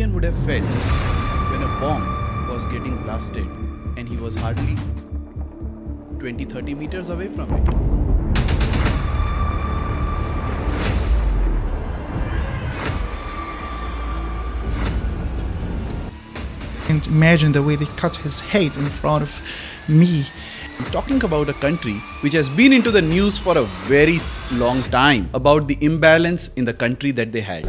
Syrian would have felt when a bomb was getting blasted and he was hardly 20-30 meters away from it. And imagine the way they cut his head in front of me. I'm talking about a country which has been into the news for a very long time about the imbalance in the country that they had.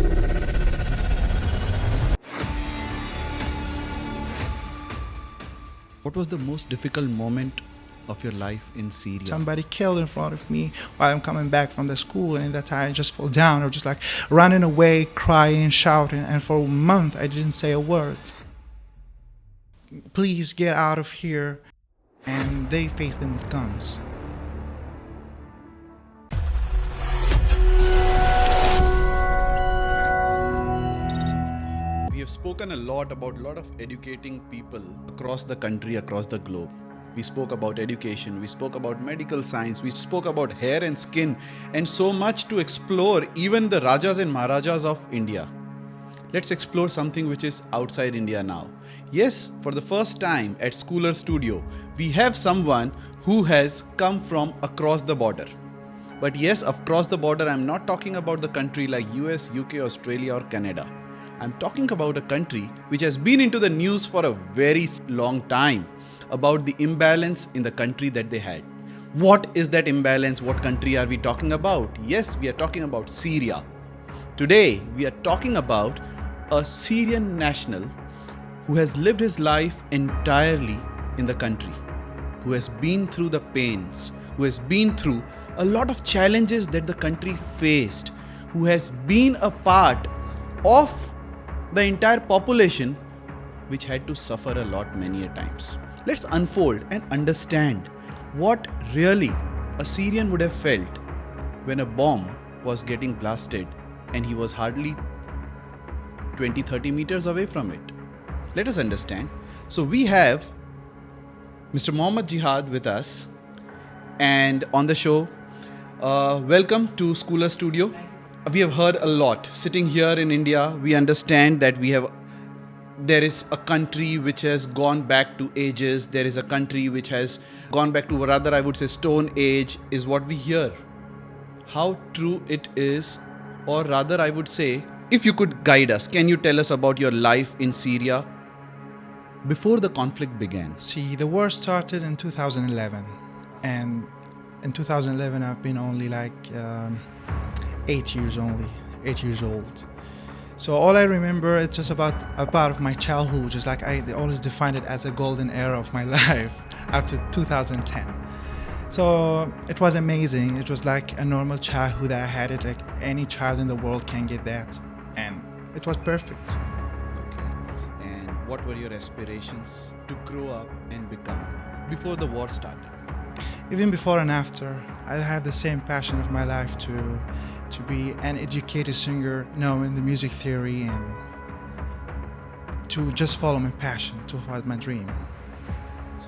What was the most difficult moment of your life in Syria? Somebody killed in front of me while I'm coming back from the school, and that time I just fall down or just like running away, crying, shouting, and for a month I didn't say a word. Please get out of here. And they faced them with guns. We have spoken a lot about educating people across the country, across the globe. We spoke about education, we spoke about medical science, we spoke about hair and skin, and so much to explore, even the Rajas and Maharajas of India. Let's explore something which is outside India now. Yes, for the first time at Schooler Studio, we have someone who has come from across the border. But yes, across the border, I'm not talking about the country like US, UK, Australia or Canada. I'm talking about a country which has been into the news for a very long time about the imbalance in the country that they had. What is that imbalance? What country are we talking about? Yes, we are talking about Syria. Today, we are talking about a Syrian national who has lived his life entirely in the country, who has been through the pains, who has been through a lot of challenges that the country faced, who has been a part of the entire population which had to suffer a lot many a times. Let's unfold and understand what really a Syrian would have felt when a bomb was getting blasted and he was hardly 20-30 meters away from it. Let us understand. So we have Mr. Mohammad Jihad with us, and on the show, welcome to Schooler Studio. We have heard a lot. Sitting here in India, we understand that there is a country which has gone back to ages. There is a country which has gone back to, rather I would say, Stone Age is what we hear. How true it is, or rather I would say, if you could guide us, can you tell us about your life in Syria before the conflict began? See, the war started in 2011, and in 2011 I've been only like 8 years old. So all I remember is just about a part of my childhood, just like I always defined it as a golden era of my life after 2010. So it was amazing. It was like a normal childhood that I had it, like any child in the world can get that, and it was perfect. What were your aspirations to grow up and become before the war started? Even before and after, I have the same passion of my life to be an educated singer, knowing the music theory, and to just follow my passion, to follow my dream.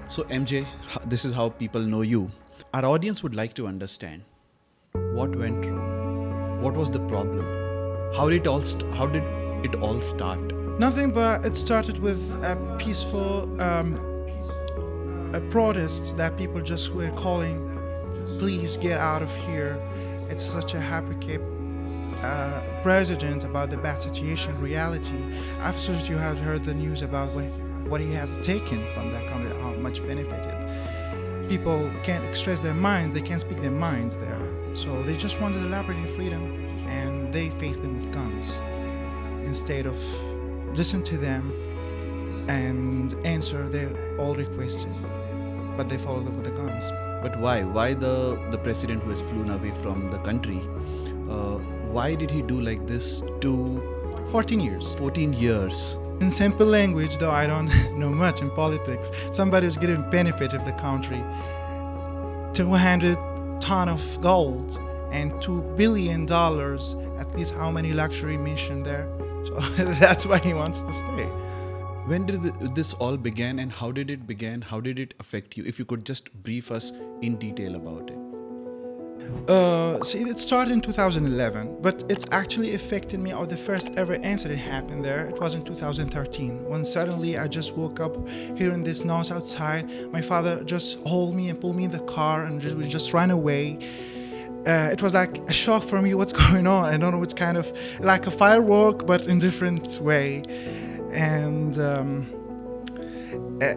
So MJ, this is how people know you. Our audience would like to understand what went wrong, what was the problem, how did it all start? Nothing, but it started with a peaceful a protest that people just were calling, please get out of here. It's such a hypocrite president about the bad situation, reality. After you have heard the news about what he has taken from that country, how much benefited. People can't express their minds, they can't speak their minds there. So they just wanted liberty and freedom, and they faced them with guns. Instead of listen to them and answer their all requests, but they follow them with the guns. But why? Why the president who has flown away from the country, why did he do like this to 14 years. 14 years? In simple language, though I don't know much in politics, somebody was getting benefit of the country, 200 ton of gold and $2 billion, at least how many luxury mission there. So that's why he wants to stay. When did this all begin, and how did it begin? How did it affect you? If you could just brief us in detail about it. See, it started in 2011, but it's actually affected me, or the first ever incident happened there. It was in 2013, when suddenly I just woke up hearing this noise outside. My father just hold me and pull me in the car, and we just ran away. It was like a shock for me. What's going on? I don't know. It's kind of like a firework, but in different way. And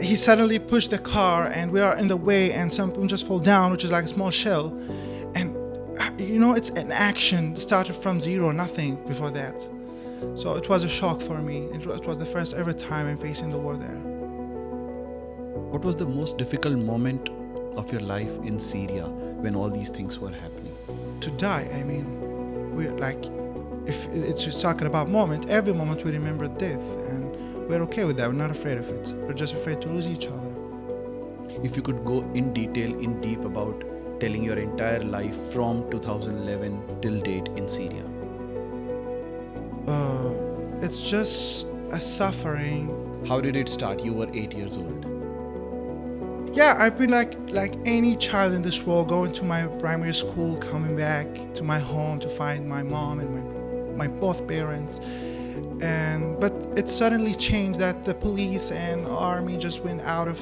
he suddenly pushed the car, and we are in the way, and something just fall down, which is like a small shell. And it's an action started from zero, nothing before that. So it was a shock for me. It was the first ever time I'm facing the war there. What was the most difficult moment of your life in Syria when all these things were happening? To die, I mean, we're like, if it's just talking about moment, every moment we remember death, and we're okay with that. We're not afraid of it. We're just afraid to lose each other. If you could go in detail, in deep about telling your entire life from 2011 till date in Syria. It's just a suffering. How did it start? You were 8 years old. Yeah, I've been like any child in this world, going to my primary school, coming back to my home to find my mom and my both parents. But it suddenly changed that the police and army just went out of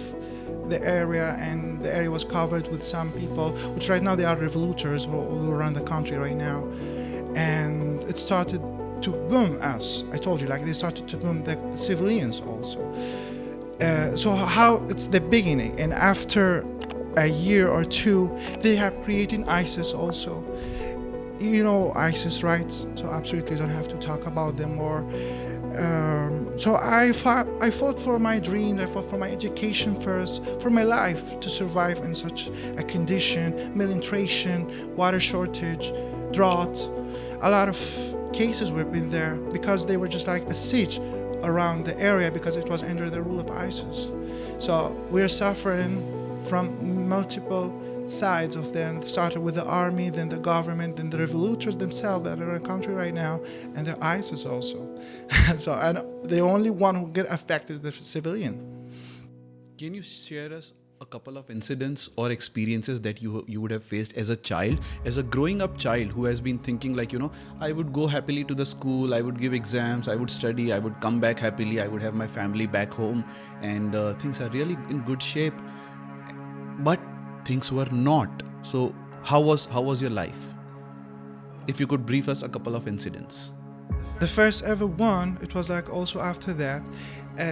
the area, and the area was covered with some people, which right now they are revoluters all around the country right now. And it started to boom us. I told you, like they started to boom the civilians also. So how it's the beginning, and after a year or two, they have created ISIS also. You know ISIS, right? So absolutely don't have to talk about them more. So I fought for my dream. I fought for my education first, for my life, to survive in such a condition: malnutrition, water shortage, drought. A lot of cases were been there because they were just like a siege around the area because it was under the rule of ISIS. So we're suffering from multiple sides of them. It started with the army, then the government, then the revoluters themselves that are in the country right now, and the ISIS also. So, and the only one who get affected is the civilian. Can you share us a couple of incidents or experiences that you would have faced as a child, as a growing up child who has been thinking like, I would go happily to the school, I would give exams, I would study, I would come back happily, I would have my family back home, and things are really in good shape. But things were not. So how was your life? If you could brief us a couple of incidents. The first ever one, it was like also after that,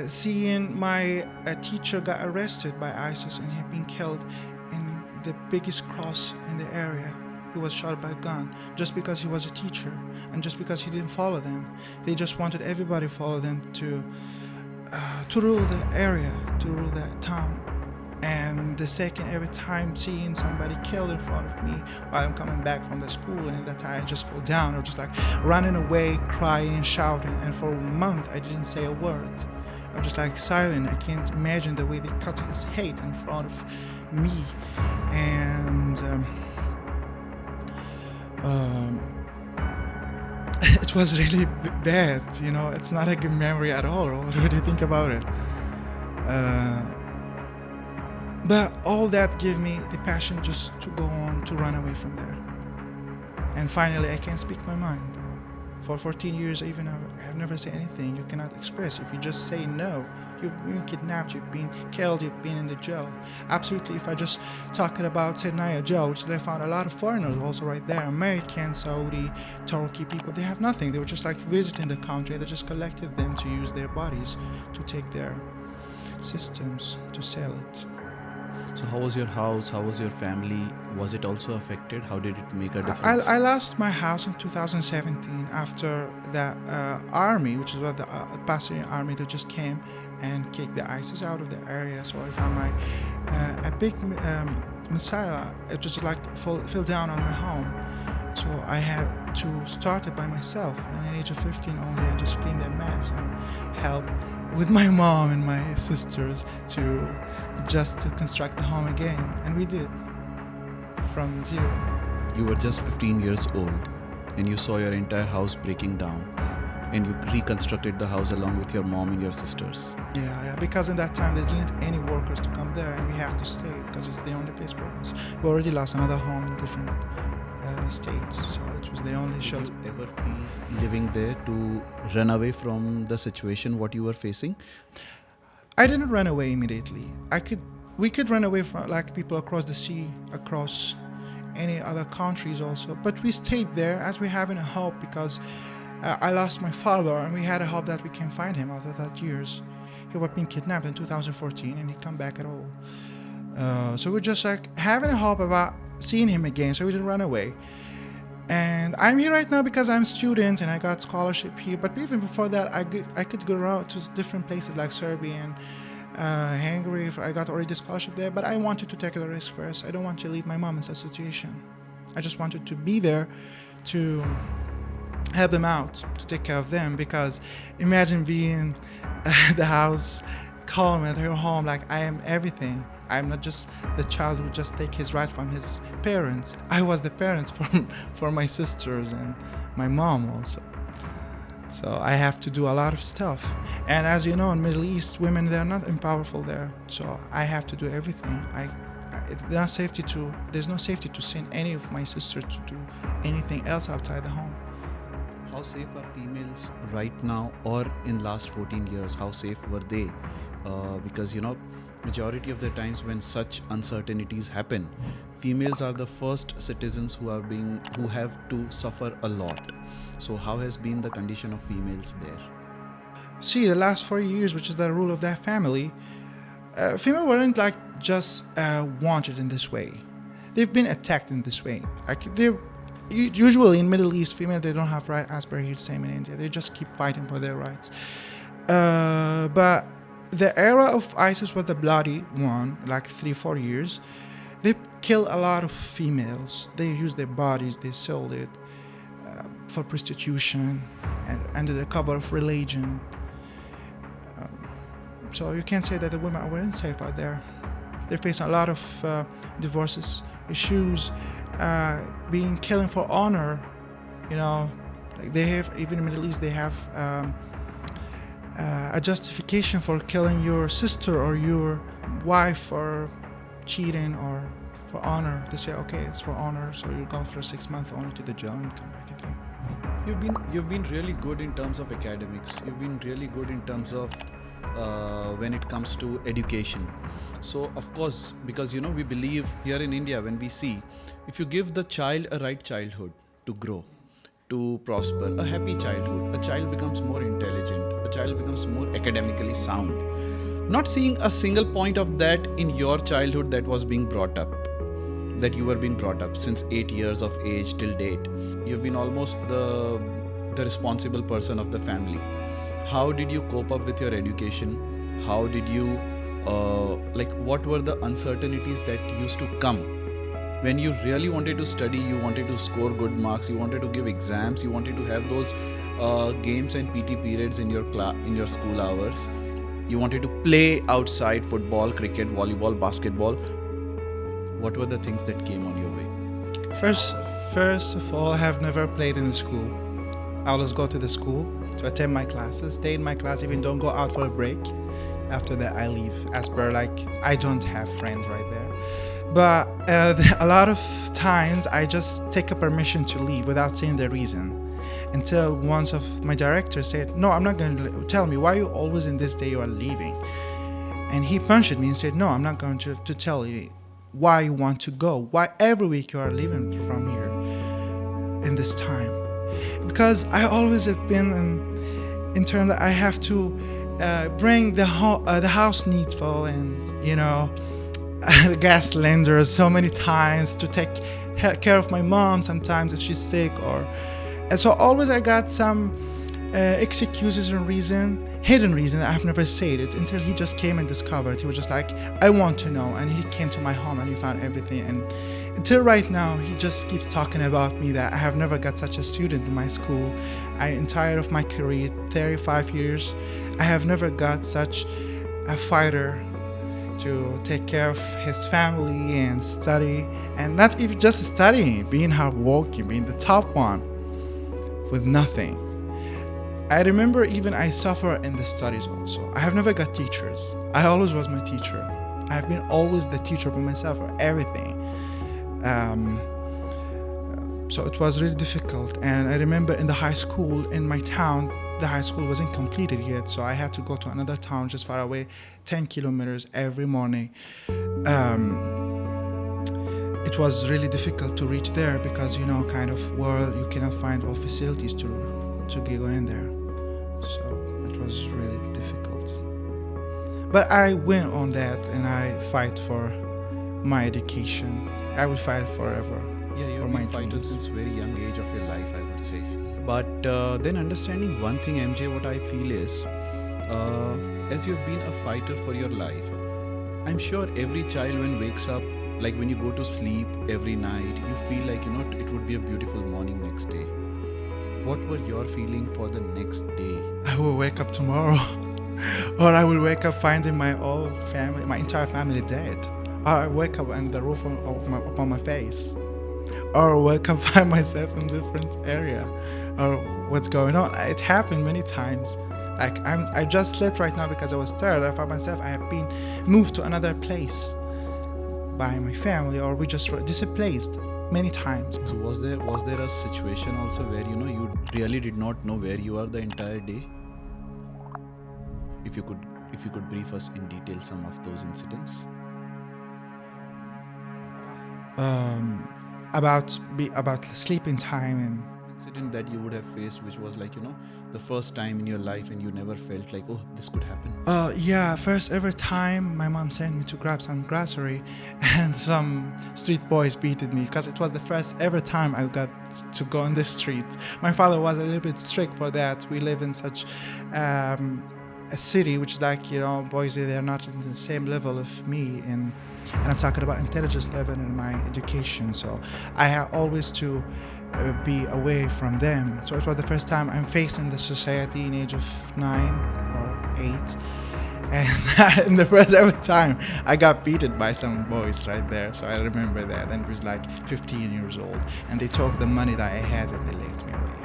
seeing my teacher got arrested by ISIS, and he had been killed in the biggest cross in the area. He was shot by a gun just because he was a teacher, and just because he didn't follow them. They just wanted everybody to follow them to rule the area, to rule that town. And the second every time seeing somebody killed in front of me while I'm coming back from the school, and at that time I just fall down or just like running away, crying, shouting, and for a month I didn't say a word. I was just like silent. I can't imagine the way they cut his head in front of me. And it was really bad, it's not a good memory at all when you think about it. But all that gave me the passion just to go on, to run away from there. And finally, I can speak my mind. For 14 years, I have never said anything you cannot express. If you just say no, you've been kidnapped, you've been killed, you've been in the jail. Absolutely, if I just talking about Syria jail, which they found a lot of foreigners also right there, American, Saudi, Turkey people, they have nothing. They were just like visiting the country. They just collected them to use their bodies to take their systems to sell it. So how was your house? How was your family? Was it also affected? How did it make a difference? I lost my house in 2017 after the army, which is what the Syrian army, that just came and kicked the ISIS out of the area. So I found a big missile. It just like fell down on my home. So I had to start it by myself. At the age of 15 only, I just cleaned that mess and helped with my mom and my sisters to construct the home again. And we did, from zero. You were just 15 years old and you saw your entire house breaking down, and you reconstructed the house along with your mom and your sisters. Yeah, because in that time they didn't need any workers to come there, and we have to stay because it's the only place for us. We already lost another home in different state. So it was the only Did shelter. you ever feel living there to run away from the situation what you were facing? I didn't run away immediately. We could run away from like people across the sea, across any other countries also. But we stayed there as we having a hope because I lost my father, and we had a hope that we can find him after that years. He was being kidnapped in 2014, and he come back at all. So we're just like having a hope about seeing him again. So we didn't run away. And I'm here right now because I'm a student and I got scholarship here. But even before that, I could go around to different places like Serbia and Hungary. I got already scholarship there. But I wanted to take the risk first. I don't want to leave my mom in such a situation. I just wanted to be there to help them out, to take care of them. Because imagine being at the house, calm at her home, like I am everything. I'm not just the child who just take his right from his parents. I was the parents for my sisters and my mom also. So I have to do a lot of stuff. And as you know, in Middle East, women, they're not powerful there. So I have to do everything. There's no safety to send any of my sisters to do anything else outside the home. How safe are females right now, or in last 14 years? How safe were they? Because majority of the times when such uncertainties happen, females are the first citizens who have to suffer a lot. So how has been the condition of females there? See, the last 4 years, which is the rule of that family, female weren't like just wanted in this way. They've been attacked in this way. Usually in Middle East, female, they don't have right as per here, same in India. They just keep fighting for their rights. But the era of ISIS was the bloody one, like 3-4 years. They kill a lot of females. They use their bodies, they sold it for prostitution and under the cover of religion. So you can't say that the women are unsafe out there. They're facing a lot of divorces, issues, being killing for honor. Like they have, even in the Middle East, they have a justification for killing your sister or your wife for cheating or for honor. They say, okay, it's for honor, so you're gone for 6 months only to the jail and come back again. You've been really good in terms of academics. You've been really good in terms of when it comes to education. So of course, because we believe here in India, when we see, if you give the child a right childhood to grow, to prosper, a happy childhood, a child becomes more intelligent, a child becomes more academically sound. Not seeing a single point of that in your childhood that was being brought up, that you were being brought up since 8 years of age till date. You've been almost the responsible person of the family. How did you cope up with your education? How did you, what were the uncertainties that used to come? When you really wanted to study, you wanted to score good marks, you wanted to give exams, you wanted to have those games and PT periods in your school hours. You wanted to play outside football, cricket, volleyball, basketball. What were the things that came on your way? First of all, I have never played in the school. I always go to the school to attend my classes, stay in my class, even don't go out for a break. After that, I leave. As per I don't have friends right there. But a lot of times, I just take a permission to leave without saying the reason. Until once of my director said, no, I'm not going to tell me, why are you always in this day you are leaving? And he punched me and said, no, I'm not going to tell you why you want to go, why every week you are leaving from here in this time. Because I always have been in terms that I have to bring the house needful and, the gas cylinders so many times to take care of my mom sometimes if she's sick and so always I got some excuses and hidden reason. I've never said it until he just came and discovered. He was just like, I want to know. And he came to my home and he found everything. And until right now, he just keeps talking about me that I have never got such a student in my school. Entire of my career, 35 years, I have never got such a fighter to take care of his family and study. And not even just studying, being hardworking, being the top one with nothing. I remember even I suffer in the studies also. I have never got teachers. I always was my teacher. I have been always the teacher for myself for everything. So it was really difficult. And I remember in the high school in my town, the high school wasn't completed yet, so I had to go to another town just far away, 10 kilometers every morning. It was really difficult to reach there because, kind of where you cannot find all facilities to go in there. So it was really difficult. But I win on that, and I fight for my education. I will fight forever. Yeah, you're for a my fighter dreams. since very young age of your life, I would say. But then understanding one thing, MJ, what I feel is, as you've been a fighter for your life, I'm sure every child when wakes up, like when you go to sleep every night, you feel like, it would be a beautiful morning next day. What were your feeling for the next day? I will wake up tomorrow. Or I will wake up finding my entire family dead. Or I wake up and the roof upon my face. Or wake up find myself in different area. Or what's going on. It happened many times. Like I just slept right now because I was tired. I found myself I have been moved to another place by my family, or we just displaced many times. So was there a situation also where you really did not know where you are the entire day? If you could brief us in detail some of those incidents. About sleeping time and Incident that you would have faced, which was like the first time in your life, and you never felt like, oh, this could happen. first ever time my mom sent me to grab some grocery, and some street boys beated me because it was the first ever time I got to go on the streets. My father was a little bit strict for that. We live in such a city which is like, boys, they're not in the same level of me, and I'm talking about intelligence level and my education. So I have always to be away from them. So it was the first time I'm facing the society in age of 9 or 8, and in the first ever time I got beaten by some boys right there. So I remember that, and it was like 15 years old, and they took the money that I had and they left me away.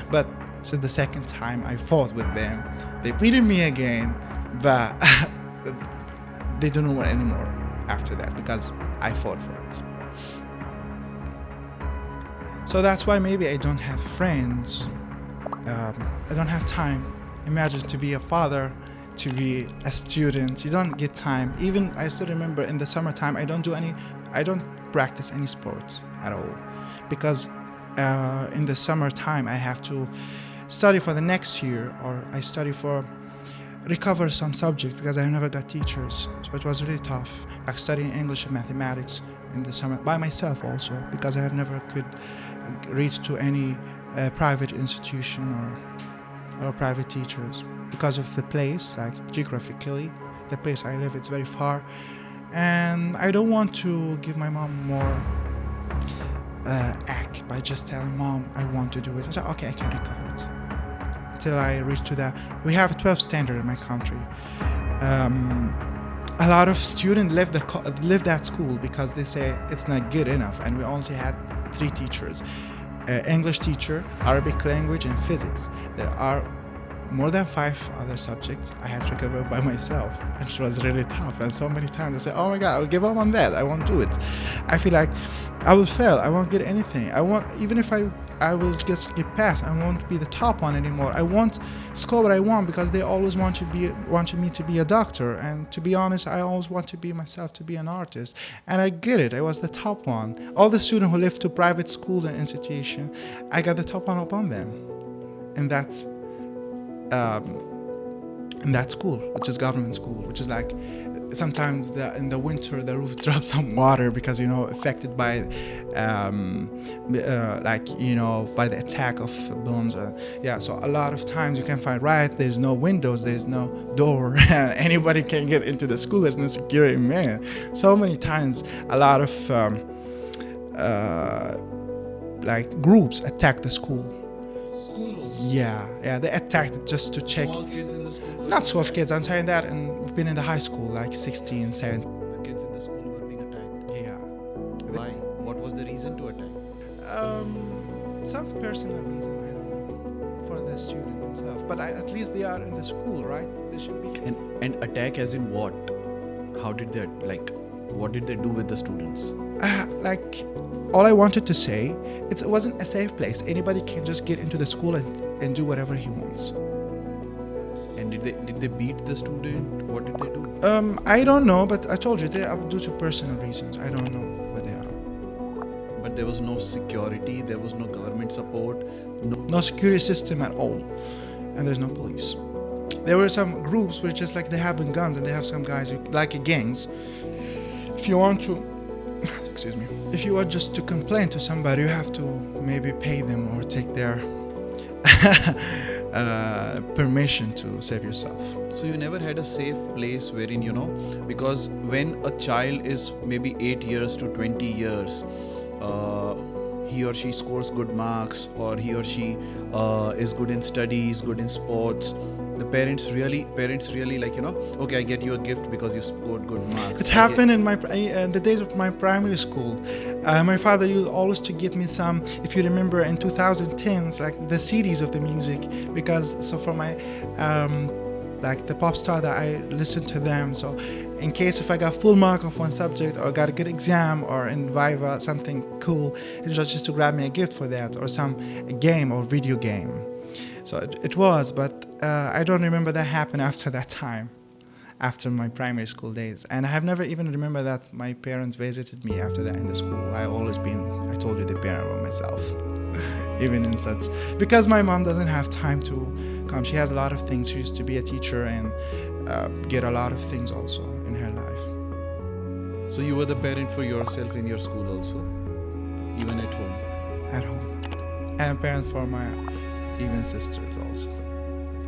But since the second time I fought with them, they beat me again, but they don't want anymore after that because I fought for it. So that's why maybe I don't have friends. I don't have time. Imagine to be a father, to be a student. You don't get time. Even I still remember in the summertime, I don't practice any sports at all, because in the summertime I have to study for the next year, or I study for recover some subject because I never got teachers. So it was really tough. Like studying English and mathematics in the summer by myself also, because I have never could reach to any private institution or private teachers because of the place. Like geographically, the place I live, it's very far, and I don't want to give my mom more act by just telling mom I want to do it. I said, okay, I can recover it till I reach to that. We have a 12 standard in my country. A lot of students left that school because they say it's not good enough, and we only had 3 teachers: English teacher, Arabic language, and physics. There are more than 5 other subjects I had to cover by myself, and it was really tough. And so many times I said, oh my god, I'll give up on that, I won't do it. I feel like I will fail, I won't get anything. Even if I will just get past, I won't be the top one anymore. I won't score what I want because they always wanted me to be a doctor, and to be honest, I always want to be myself, to be an artist. And I get it, I was the top one. All the students who left to private schools and institutions, I got the top one upon them. And that's in that school, which is government school, which is like sometimes in the winter the roof drops some water because affected by by the attack of bombs. So a lot of times you can find there's no windows, there's no door, anybody can get into the school, there's no security man. So many times a lot of groups attack the school. Schools? Yeah, they attacked it just to check. Small kids in the school? Not small kids, I'm saying that, and we've been in the high school, like 16, 17. The kids in the school were being attacked? Yeah. Why? What was the reason to attack? Some personal reason, I don't know, for the student himself. But at least they are in the school, right? They should be. And attack as in what? How did they What did they do with the students? Like, all I wanted to say, it wasn't a safe place. Anybody can just get into the school and do whatever he wants. And did they beat the student? What did they do? I don't know, but I told you they are due to personal reasons. I don't know where they are. But there was no security, there was no government support, No security system at all, and there's no police. There were some groups which just like they have guns and they have some guys who, like gangs. If you want to, excuse me, if you want just to complain to somebody, you have to maybe pay them or take their permission to save yourself. So you never had a safe place wherein, because when a child is maybe 8 years to 20 years, he or she scores good marks, or he or she is good in studies, good in sports, the parents really like, okay, I get you a gift because you scored good marks. It happened in the days of my primary school. My father used always to give me some, if you remember in 2010s, like the CDs of the music, because so for my like the pop star that I listened to them, so in case if I got full mark of one subject or got a good exam or in Viva something cool, it was just to grab me a gift for that or some game or video game. So it was, but I don't remember that happened after that time, after my primary school days. And I have never even remember that my parents visited me after that in the school. I told you, the parent of myself, even in such, because my mom doesn't have time to come. She has a lot of things. She used to be a teacher and get a lot of things also in her life. So you were the parent for yourself in your school also, even at home? At home. And a parent for my even sisters also.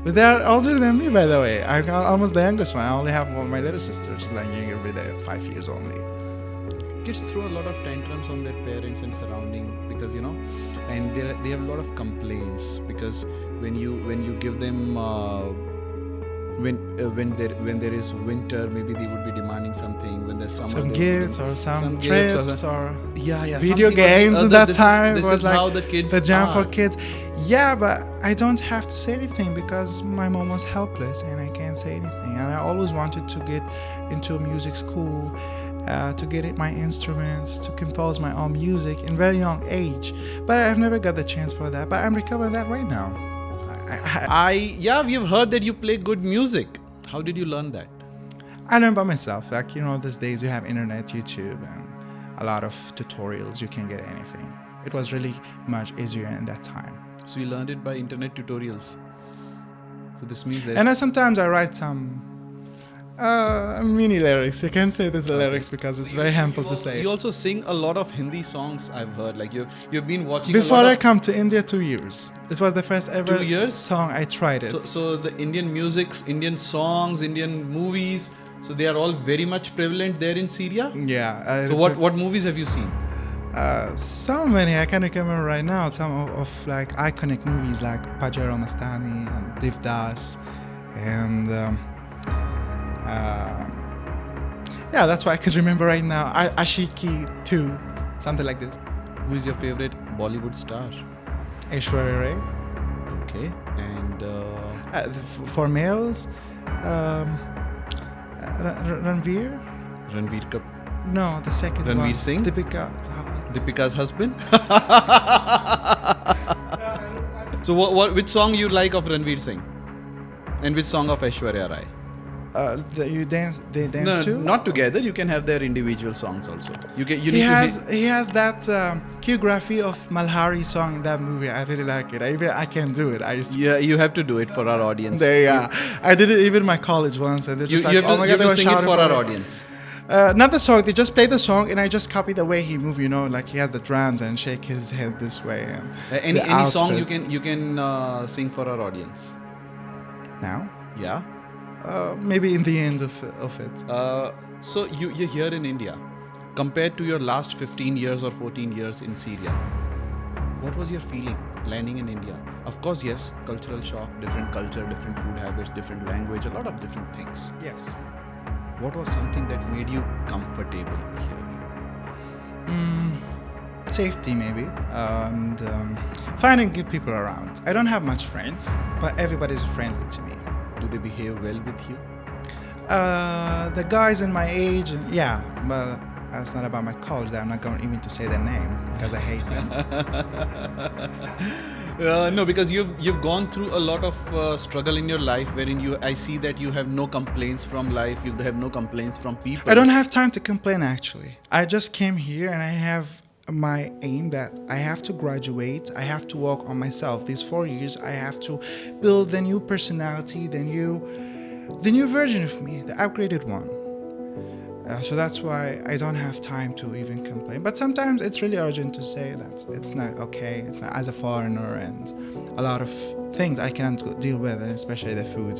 But they're older than me, by the way. I'm almost the youngest one. I only have one of my little sisters, like younger with 5 years only. Kids throw a lot of tantrums on their parents and surrounding because and they have a lot of complaints because when you give them when there is winter, maybe they would be demanding something. When there's summer, some gifts or some trips or yeah video games at that time. This was is like how the kids the jam are. for kids. Yeah, but I don't have to say anything because my mom was helpless and I can't say anything. And I always wanted to get into a music school, to get my instruments, to compose my own music in very young age. But I've never got the chance for that. But I'm recovering that right now. We've heard that you play good music. How did you learn that? I learned by myself. Like, these days you have internet, YouTube, and a lot of tutorials. You can get anything. It was really much easier in that time. So you learned it by internet tutorials. So this means there's... And sometimes I write some mini lyrics. You can say these lyrics because it's very helpful to say. You also sing a lot of Hindi songs, I've heard. Like you've been watching Before a lot I come to India, 2 years. It was the first ever 2 years? song I tried it. So the Indian musics, Indian songs, Indian movies, so they are all very much prevalent there in Syria? Yeah. So what movies have you seen? So many. I can't remember right now. Some of like iconic movies like Pajero Mastani and Devdas and yeah, that's what I could remember right now. Ashiki 2, something like this. Who is your favorite Bollywood star? Aishwarya Rai. Okay. And for males, Ranveer. Ranveer Kapoor. No, the second one. Ranveer Singh? Deepika's husband? So which song you like of Ranveer Singh? And which song of Aishwarya Rai? They dance too? Not together. You can have their individual songs also. He has that choreography of Malhari song in that movie. I really like it. I can do it. Yeah, you have to do it for our audience. I did it even in my college once, and they're just you have to sing it for our audience. Not the song. They just play the song, and I just copy the way he move. Like he has the drums and shake his head this way. And any song you can sing for our audience. Now? Yeah. Maybe in the end of it. So you're here in India. Compared to your last 15 years or 14 years in Syria, what was your feeling landing in India? Of course, yes, cultural shock, different culture, different food habits, different language, a lot of different things. Yes. What was something that made you comfortable here? Safety, maybe, and finding good people around. I don't have much friends, but everybody's friendly to me. Do they behave well with you? The guys in my age, and yeah, but that's not about my college. I'm not going even to say their name because I hate them. No, because you've gone through a lot of struggle in your life, wherein I see that you have no complaints from life, you have no complaints from people. I don't have time to complain, actually. I just came here and I have my aim that I have to graduate. I have to work on myself. These 4 years, I have to build the new personality, the new version of me, the upgraded one. So that's why I don't have time to even complain. But sometimes it's really urgent to say that it's not okay. It's not, as a foreigner, and a lot of things I cannot deal with, especially the food,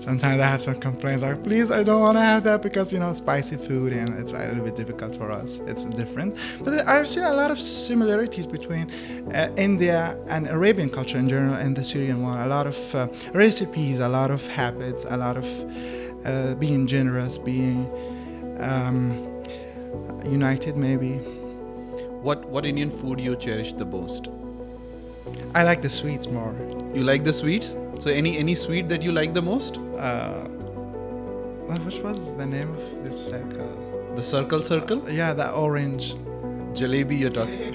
Sometimes I have some complaints like, please, I don't want to have that because, spicy food, and it's a little bit difficult for us. It's different. But I've seen a lot of similarities between India and Arabian culture in general and the Syrian one. A lot of recipes, a lot of habits, a lot of being generous, being united, maybe. What Indian food you cherish the most? I like the sweets more. You like the sweets? So any sweet that you like the most? Which was the name of this circle? The circle? Yeah, that orange. Jalebi you're talking.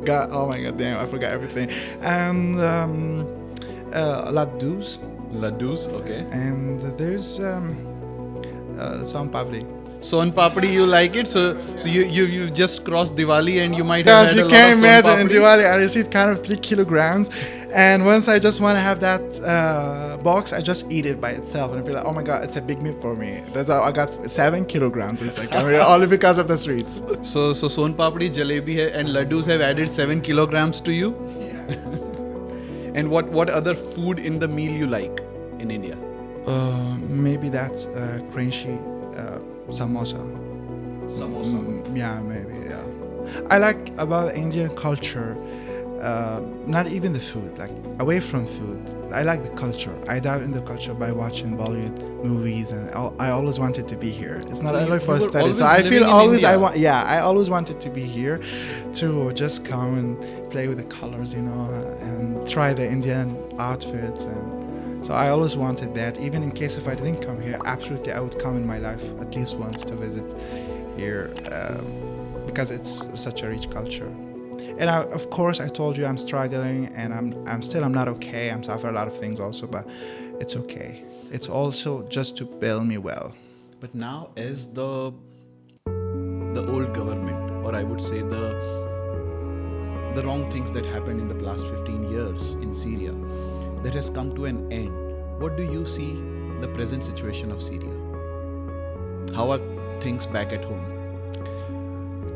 God, oh my god, damn, I forgot everything. And laddus. Laddus, okay. And there's some papri. Son papdi, you like it? So you just crossed Diwali and you might Gosh, have had you a lot can't of imagine. son In papdi. Diwali, I received kind of 3 kilograms, and once I just want to have that box, I just eat it by itself, and I feel like, oh my god, it's a big meal for me. That's how I got 7 kilograms. It's like only because of the sweets. So son papdi, jalebi and laddus have added 7 kilograms to you. Yeah. And what other food in the meal you like in India? Maybe that's crunchy samosa. Yeah, maybe. Yeah. I like about Indian culture, not even the food, like away from food. I like the culture. I dive in the culture by watching Bollywood movies, and I always wanted to be here. It's not So only you for were study. always So I living feel in always India. I always wanted to be here, to just come and play with the colors, and try the Indian outfits. And so I always wanted that. Even in case if I didn't come here, absolutely I would come in my life at least once to visit here, because it's such a rich culture. And of course, I told you I'm struggling, and I'm not okay. I'm suffering a lot of things also, but it's okay. It's also just to build me well. But now, as the old government, or I would say the wrong things that happened in the last 15 years in Syria, that has come to an end. What do you see the present situation of Syria? How are things back at home?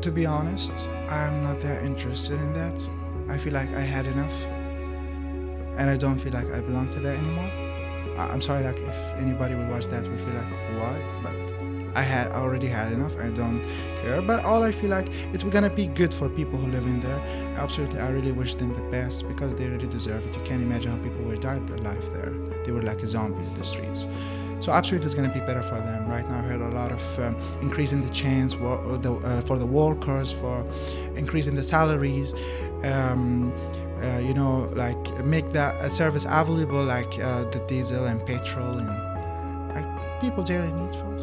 To be honest, I'm not that interested in that. I feel like I had enough, and I don't feel like I belong to that anymore. I'm sorry, like if anybody will watch that will feel like, why? But I already had enough. I don't care. But all I feel like it's gonna be good for people who live in there. Absolutely, I really wish them the best because they really deserve it. You can't imagine how people were died their life there. They were like a zombie in the streets. So absolutely, it's going to be better for them. Right now, I heard a lot of increasing the chance for the workers, for increasing the salaries. Like make that service available, like the diesel and petrol, and like people daily need food.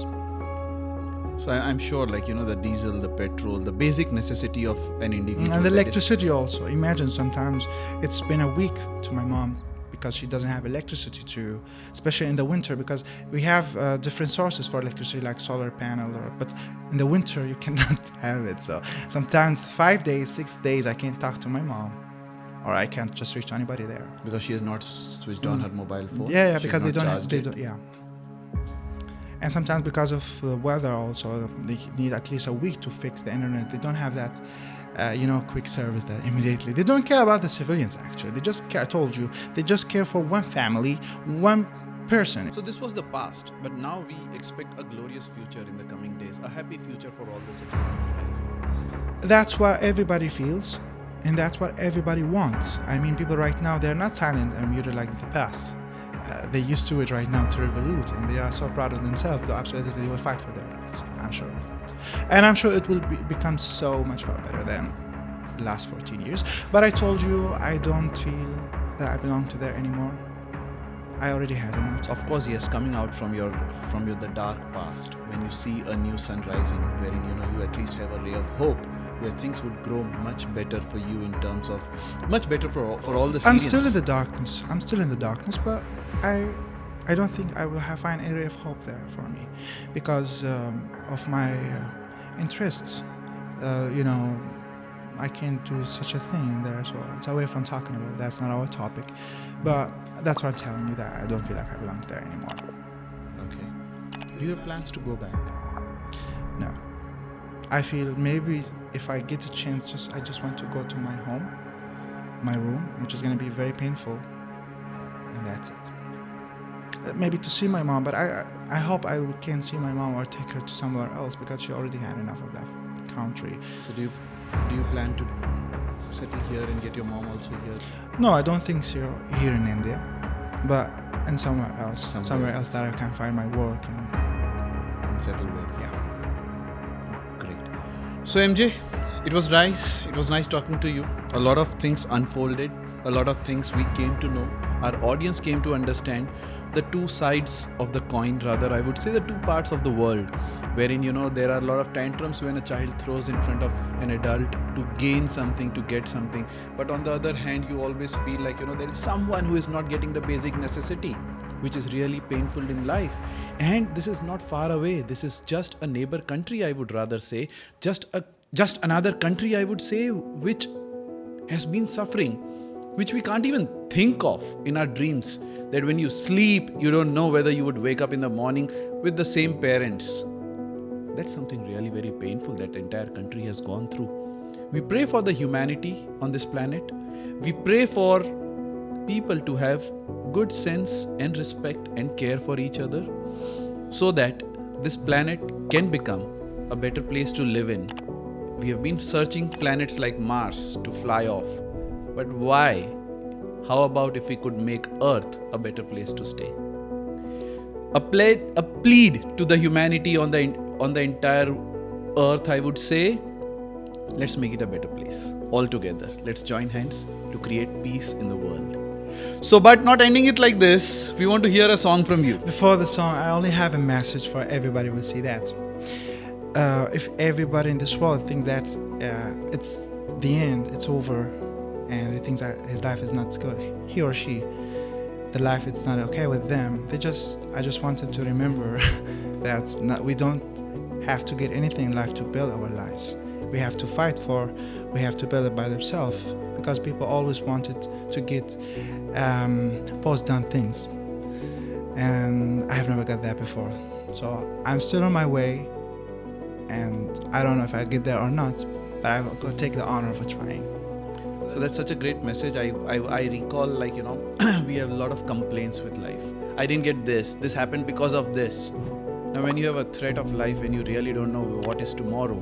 So I'm sure, like, the diesel, the petrol, the basic necessity of an individual. And the that is- electricity also. Imagine sometimes it's been a week to my mom because she doesn't have electricity to, especially in the winter, because we have different sources for electricity like solar panel, but in the winter you cannot have it. So sometimes 5 days, 6 days I can't talk to my mom, or I can't just reach anybody there. Because she has not switched on her mobile phone. Yeah, She has because they not don't have, charged they it. don't, yeah. And sometimes because of the weather also, they need at least a week to fix the internet. They don't have that, quick service that immediately. They don't care about the civilians, actually. They just care, I told you, they just care for one family, one person. So this was the past, but now we expect a glorious future in the coming days, a happy future for all the citizens. That's what everybody feels, and that's what everybody wants. I mean, people right now, they're not silent and muted like in the past. They used to it right now to revolute, and they are so proud of themselves. So absolutely, they will fight for their rights. I'm sure of that, and I'm sure it will become so much far better than the last 14 years. But I told you, I don't feel that I belong to there anymore. I already had enough. Of course, yes, coming out from your the dark past, when you see a new sun rising, wherein you at least have a ray of hope, where things would grow much better for you in terms of much better for all the Syrians. I'm still in the darkness. But I don't think I will find any ray of hope there for me because of my interests. I can't do such a thing in there, so it's away from talking about it. That's not our topic. But that's what I'm telling you, that I don't feel like I belong there anymore. Okay. Do you have plans to go back? No. I feel maybe if I get a chance, I just want to go to my home, my room, which is going to be very painful, and that's it. Maybe to see my mom, but I hope I can see my mom or take her to somewhere else because she already had enough of that country. So do you plan to settle here and get your mom also here? No, I don't think so here in India, but in somewhere else. Somewhere else that I can find my work and settle with. Yeah. Great. So MJ, it was nice. It was nice talking to you. A lot of things unfolded. A lot of things we came to know. Our audience came to understand the two sides of the coin, rather I would say the two parts of the world, wherein there are a lot of tantrums when a child throws in front of an adult to gain something, to get something, but on the other hand you always feel like there is someone who is not getting the basic necessity, which is really painful in life. And this is not far away. This is just a neighbor country, I would rather say, just another country, I would say, which has been suffering, which we can't even think of in our dreams, that when you sleep, you don't know whether you would wake up in the morning with the same parents. That's something really very painful that the entire country has gone through. We pray for the humanity on this planet. We pray for people to have good sense and respect and care for each other, so that this planet can become a better place to live in. We have been searching planets like Mars to fly off. But why? How about if we could make Earth a better place to stay? A plead to the humanity on the entire Earth, I would say, let's make it a better place. All together, let's join hands to create peace in the world. So, but not ending it like this, we want to hear a song from you. Before the song, I only have a message for everybody who will see that. If everybody in this world thinks that it's the end, it's over, and he thinks that his life is not good, he or she, the life it's not okay with them, I just wanted to remember that we don't have to get anything in life to build our lives. We have to fight we have to build it by themselves, because people always wanted to get post done things, and I have never got that before. So I'm still on my way, and I don't know if I get there or not, but I will take the honor for trying. So that's such a great message. I recall, we have a lot of complaints with life. I didn't get this happened because of this. Now when you have a threat of life and you really don't know what is tomorrow,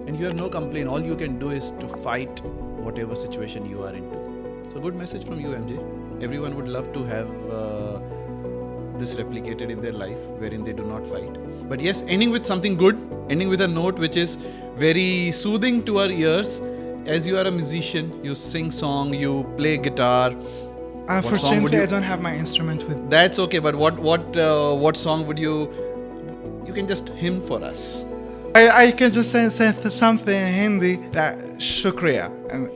and you have no complaint, all you can do is to fight whatever situation you are into. So good message from you, MJ. Everyone would love to have this replicated in their life, wherein they do not fight. But yes, ending with something good, ending with a note which is very soothing to our ears. As you are a musician, you sing song, you play guitar. Unfortunately, I don't have my instrument with. That's okay, but what song would you can just hymn for us? I can just say something in Hindi, that shukriya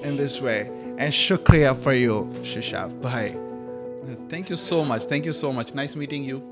in this way, and shukriya for you, Shaishav. Bye. Thank you so much. Nice meeting you.